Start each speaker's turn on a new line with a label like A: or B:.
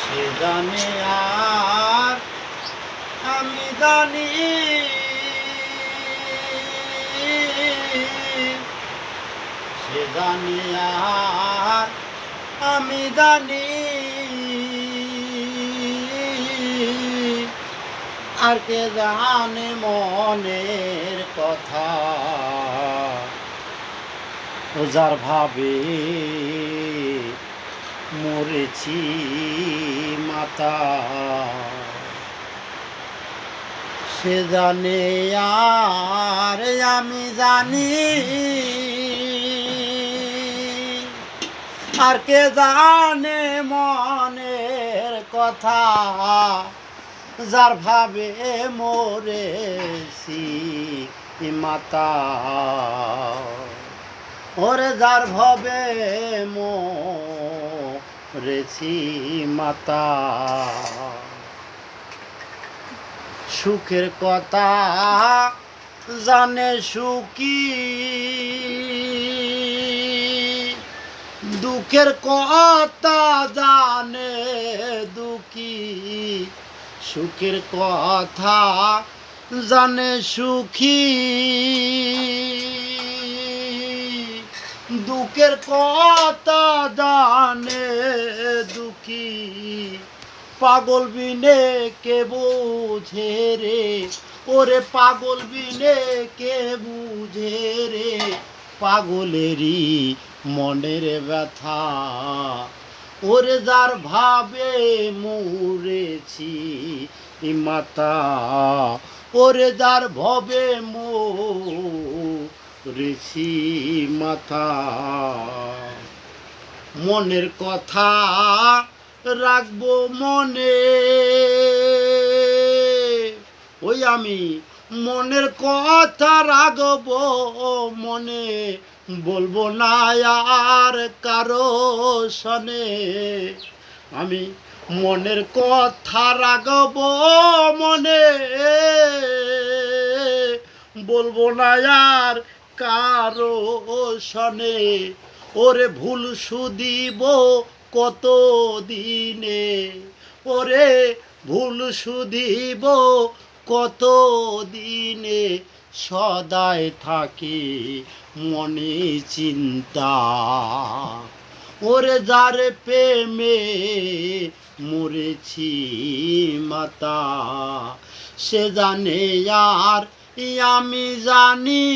A: সে জানে আর আমি জানি, সে জানে আর আমি জানি, আর কে জানে মনের কথা, ও যার ভাবে মরেছি মাতা, সে জানে আর আমি জানি, আর কে জানে মনের কথা, যার ভাবে মরেছি মাতা, ওরে যার ভাবে মরেছি মাতা। সুখের কথা জানে সুখী, দুঃখের কথা জানে দুঃখী, সুখের কথা জানে সুখী, দুঃখের কথা জানে দুঃখী, পাগল বিনে কে বুঝে রে, ওরে পাগল বিনে কে বুঝে রে, পাগলেরই মনের ব্যথা, ওরে যার ভাবে মরেছি মাতা, ওরে যার ভবে মরেছি মাতা। মনের কথা রাখবো মনে, ওই আমি মনের কথা রাখবো মনে, বলবো না আর কারো শনে, আমি মনের কথা রাখবো মনে, বলবো না আর কারো শনে, ওরে ভুল শুধিব কত দিনে, ওরে ভুল শুধিব কত দিনে, সদাই থাকি মনে চিন্তা, ওরে যার প্রেমে মরেছি মাতা, সে জানে আর আমি জানি,